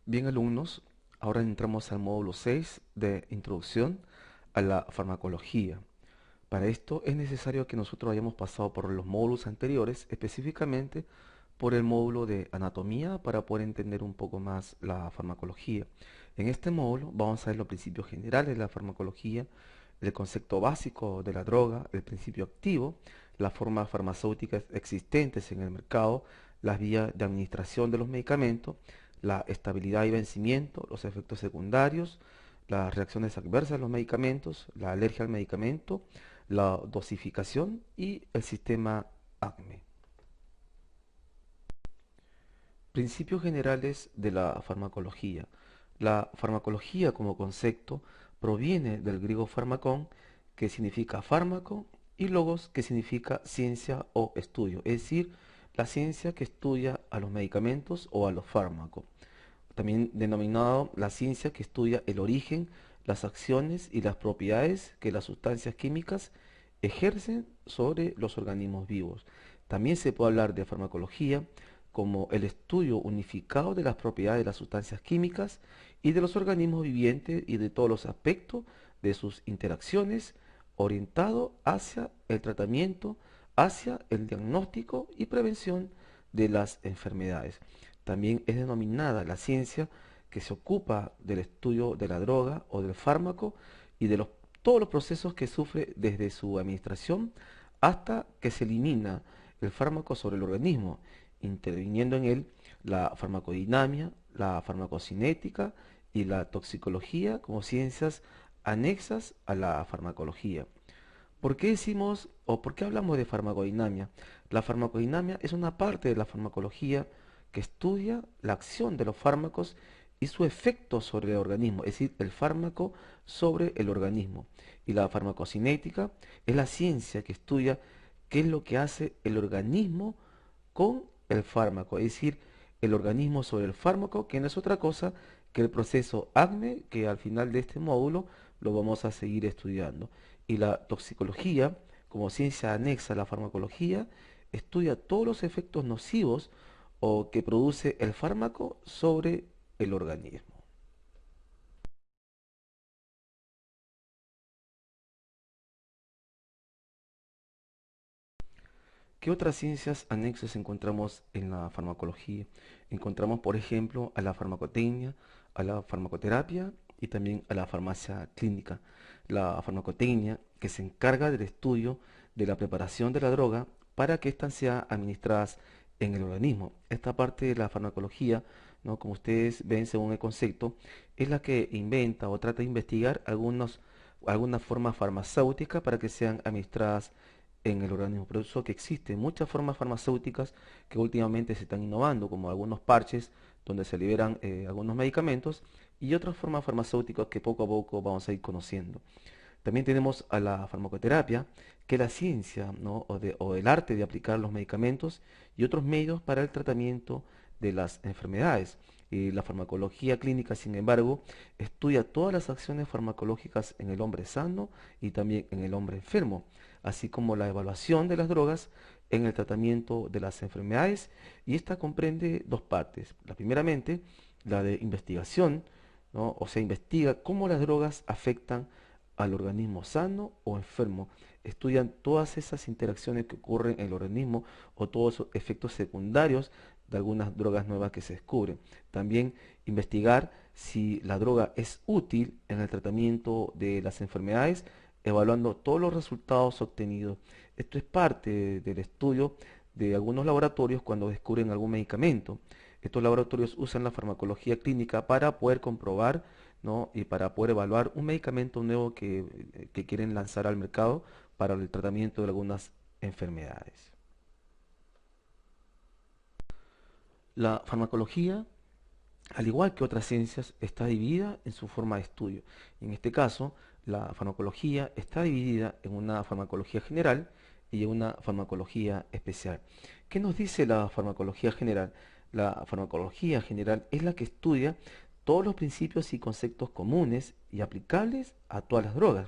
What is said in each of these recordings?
Bien, alumnos, ahora entramos al módulo 6 de Introducción a la Farmacología. Para esto es necesario que nosotros hayamos pasado por los módulos anteriores, específicamente por el módulo de Anatomía, para poder entender un poco más la farmacología. En este módulo vamos a ver los principios generales de la farmacología, el concepto básico de la droga, el principio activo, las formas farmacéuticas existentes en el mercado, las vías de administración de los medicamentos, la estabilidad y vencimiento, los efectos secundarios, las reacciones adversas de los medicamentos, la alergia al medicamento, la dosificación y el sistema ACME. Principios generales de la farmacología. La farmacología como concepto proviene del griego farmakon, que significa fármaco, y logos, que significa ciencia o estudio, es decir, la ciencia que estudia a los medicamentos o a los fármacos. También denominado la ciencia que estudia el origen, las acciones y las propiedades que las sustancias químicas ejercen sobre los organismos vivos. También se puede hablar de farmacología como el estudio unificado de las propiedades de las sustancias químicas y de los organismos vivientes y de todos los aspectos de sus interacciones, orientado hacia el tratamiento, hacia el diagnóstico y prevención de las enfermedades. También es denominada la ciencia que se ocupa del estudio de la droga o del fármaco y de todos los procesos que sufre desde su administración hasta que se elimina el fármaco sobre el organismo, interviniendo en él la farmacodinamia, la farmacocinética y la toxicología como ciencias anexas a la farmacología. ¿Por qué decimos o por qué hablamos de farmacodinamia? La farmacodinamia es una parte de la farmacología que estudia la acción de los fármacos y su efecto sobre el organismo, es decir, el fármaco sobre el organismo. Y la farmacocinética es la ciencia que estudia qué es lo que hace el organismo con el fármaco, es decir, el organismo sobre el fármaco, que no es otra cosa que el proceso ACME, que al final de este módulo lo vamos a seguir estudiando. Y la toxicología, como ciencia anexa a la farmacología, estudia todos los efectos nocivos o que produce el fármaco sobre el organismo. ¿Qué otras ciencias anexas encontramos en la farmacología? Encontramos, por ejemplo, a la farmacotecnia, a la farmacoterapia y también a la farmacia clínica. La farmacotecnia, que se encarga del estudio de la preparación de la droga para que éstas sean administradas en el organismo. Esta parte de la farmacología, ¿no? Como ustedes ven según el concepto, es la que inventa o trata de investigar algunas formas farmacéuticas para que sean administradas en el organismo. Por eso que existen muchas formas farmacéuticas que últimamente se están innovando, como algunos parches donde se liberan algunos medicamentos y otras formas farmacéuticas que poco a poco vamos a ir conociendo. También tenemos a la farmacoterapia, que es la ciencia, ¿no? o el arte de aplicar los medicamentos y otros medios para el tratamiento de las enfermedades. Y la farmacología clínica, sin embargo, estudia todas las acciones farmacológicas en el hombre sano y también en el hombre enfermo, así como la evaluación de las drogas en el tratamiento de las enfermedades. Y esta comprende dos partes. La primeramente, la de investigación, ¿no? O sea, investiga cómo las drogas afectan al organismo sano o enfermo. Estudian todas esas interacciones que ocurren en el organismo o todos esos efectos secundarios de algunas drogas nuevas que se descubren. También investigar si la droga es útil en el tratamiento de las enfermedades, evaluando todos los resultados obtenidos. Esto es parte del estudio de algunos laboratorios cuando descubren algún medicamento. Estos laboratorios usan la farmacología clínica para poder comprobar, ¿no? Y para poder evaluar un medicamento nuevo que quieren lanzar al mercado para el tratamiento de algunas enfermedades. La farmacología, al igual que otras ciencias, está dividida en su forma de estudio. En este caso, la farmacología está dividida en una farmacología general y en una farmacología especial. ¿Qué nos dice la farmacología general? La farmacología general es la que estudia todos los principios y conceptos comunes y aplicables a todas las drogas.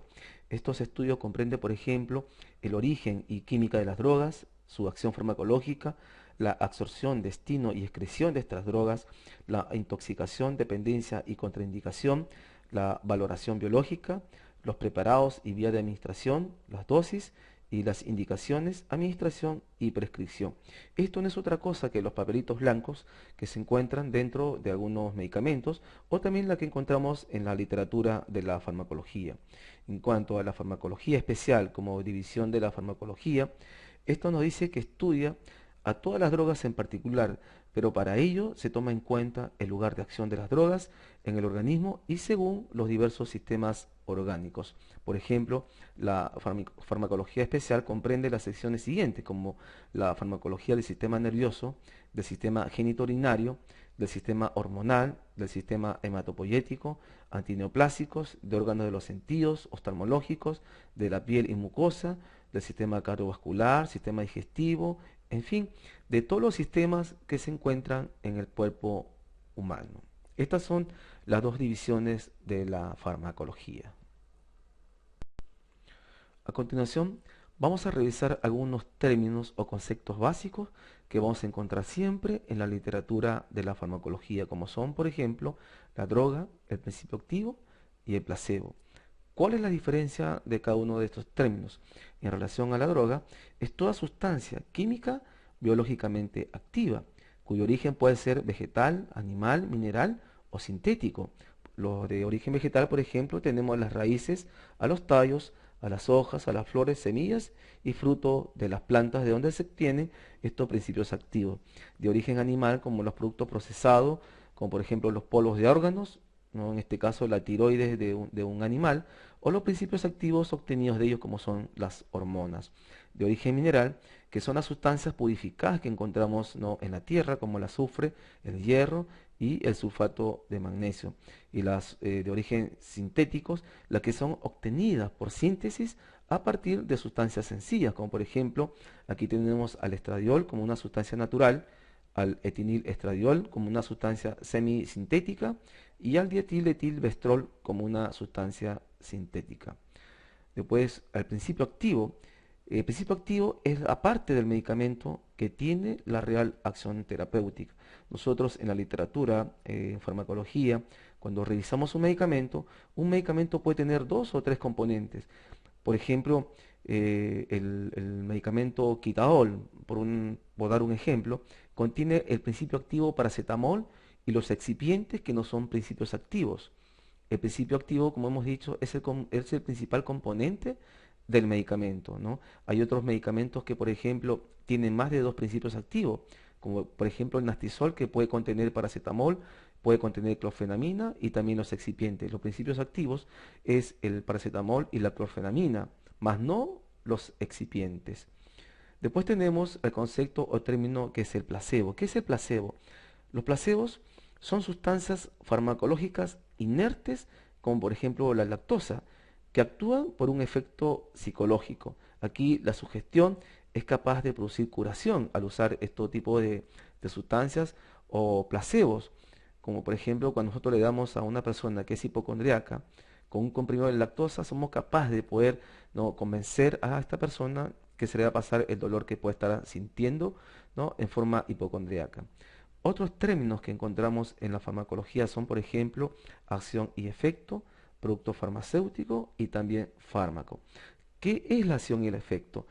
Estos estudios comprenden, por ejemplo, el origen y química de las drogas, su acción farmacológica, la absorción, destino y excreción de estas drogas, la intoxicación, dependencia y contraindicación, la valoración biológica, los preparados y vía de administración, las dosis y las indicaciones, administración y prescripción. Esto no es otra cosa que los papelitos blancos que se encuentran dentro de algunos medicamentos o también la que encontramos en la literatura de la farmacología. En cuanto a la farmacología especial como división de la farmacología, esto nos dice que estudia a todas las drogas en particular, pero para ello se toma en cuenta el lugar de acción de las drogas en el organismo y según los diversos sistemas orgánicos. Por ejemplo, la farmacología especial comprende las secciones siguientes, como la farmacología del sistema nervioso, del sistema genitourinario, del sistema hormonal, del sistema hematopoyético, antineoplásicos, de órganos de los sentidos, oftalmológicos, de la piel y mucosa, del sistema cardiovascular, sistema digestivo, en fin, de todos los sistemas que se encuentran en el cuerpo humano. Estas son las dos divisiones de la farmacología. A continuación, vamos a revisar algunos términos o conceptos básicos que vamos a encontrar siempre en la literatura de la farmacología, como son, por ejemplo, la droga, el principio activo y el placebo. ¿Cuál es la diferencia de cada uno de estos términos? En relación a la droga, es toda sustancia química biológicamente activa, cuyo origen puede ser vegetal, animal, mineral o sintético. Los de origen vegetal, por ejemplo, tenemos a las raíces, a los tallos, a las hojas, a las flores, semillas y fruto de las plantas de donde se obtienen estos principios activos. De origen animal, como los productos procesados, como por ejemplo los polvos de órganos, ¿no? En este caso la tiroides de un animal, o los principios activos obtenidos de ellos como son las hormonas. De origen mineral, que son las sustancias purificadas que encontramos, ¿no?, en la tierra, como el azufre, el hierro y el sulfato de magnesio. Y las de origen sintéticos, las que son obtenidas por síntesis a partir de sustancias sencillas, como por ejemplo, aquí tenemos al estradiol como una sustancia natural, al etinilestradiol como una sustancia semisintética y al dietiletilvestrol como una sustancia sintética. Después, al principio activo. El principio activo es la parte del medicamento que tiene la real acción terapéutica. Nosotros en la literatura, en farmacología, cuando revisamos un medicamento puede tener dos o tres componentes. Por ejemplo, el medicamento Quitaol, por dar un ejemplo, contiene el principio activo paracetamol y los excipientes que no son principios activos. El principio activo, como hemos dicho, es el principal componente del medicamento, ¿no? Hay otros medicamentos que, por ejemplo, tienen más de dos principios activos, como por ejemplo el Nastisol, que puede contener paracetamol, puede contener clorfenamina y también los excipientes. Los principios activos es el paracetamol y la clorfenamina, más no los excipientes. Después tenemos el concepto o término que es el placebo. ¿Qué es el placebo? Los placebos son sustancias farmacológicas inertes, como por ejemplo la lactosa, que actúan por un efecto psicológico. Aquí la sugestión es capaz de producir curación al usar este tipo de sustancias o placebos, como por ejemplo cuando nosotros le damos a una persona que es hipocondriaca con un comprimido de lactosa, somos capaces de poder, ¿no?, convencer a esta persona que se le va a pasar el dolor que puede estar sintiendo, ¿no?, en forma hipocondriaca. Otros términos que encontramos en la farmacología son, por ejemplo, acción y efecto, producto farmacéutico y también fármaco. ¿Qué es la acción y el efecto?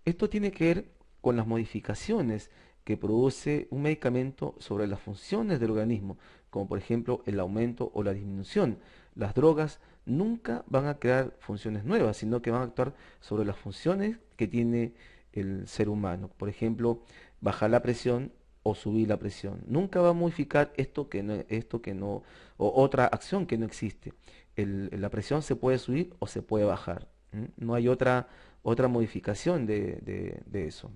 Esto tiene que ver con las modificaciones que produce un medicamento sobre las funciones del organismo, como por ejemplo el aumento o la disminución. Las drogas nunca van a crear funciones nuevas, sino que van a actuar sobre las funciones que tiene el ser humano. Por ejemplo, bajar la presión o subir la presión. Nunca va a modificar esto que no, o otra acción que no existe. La presión se puede subir o se puede bajar. No hay otra modificación de eso.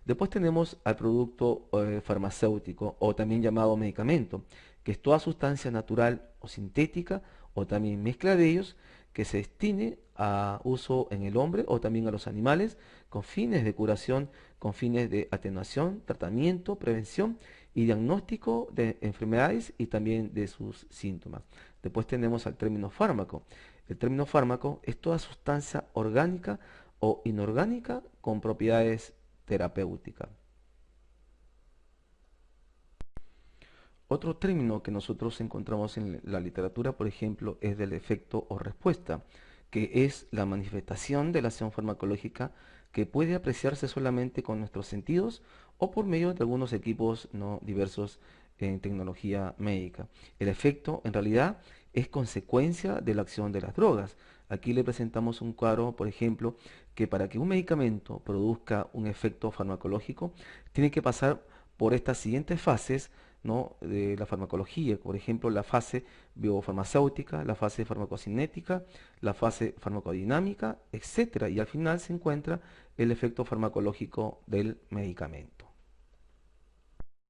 Después tenemos al producto farmacéutico o también llamado medicamento, que es toda sustancia natural o sintética o también mezcla de ellos que se destine a uso en el hombre o también a los animales con fines de curación, con fines de atenuación, tratamiento, prevención y diagnóstico de enfermedades y también de sus síntomas. Después tenemos al término fármaco. El término fármaco es toda sustancia orgánica o inorgánica con propiedades terapéuticas. Otro término que nosotros encontramos en la literatura, por ejemplo, es del efecto o respuesta, que es la manifestación de la acción farmacológica que puede apreciarse solamente con nuestros sentidos o por medio de algunos equipos no diversos en tecnología médica. El efecto, en realidad, es consecuencia de la acción de las drogas. Aquí le presentamos un cuadro, por ejemplo, que para que un medicamento produzca un efecto farmacológico, tiene que pasar por estas siguientes fases, ¿no?, de la farmacología, por ejemplo, la fase biofarmacéutica, la fase farmacocinética, la fase farmacodinámica, etcétera, y al final se encuentra el efecto farmacológico del medicamento.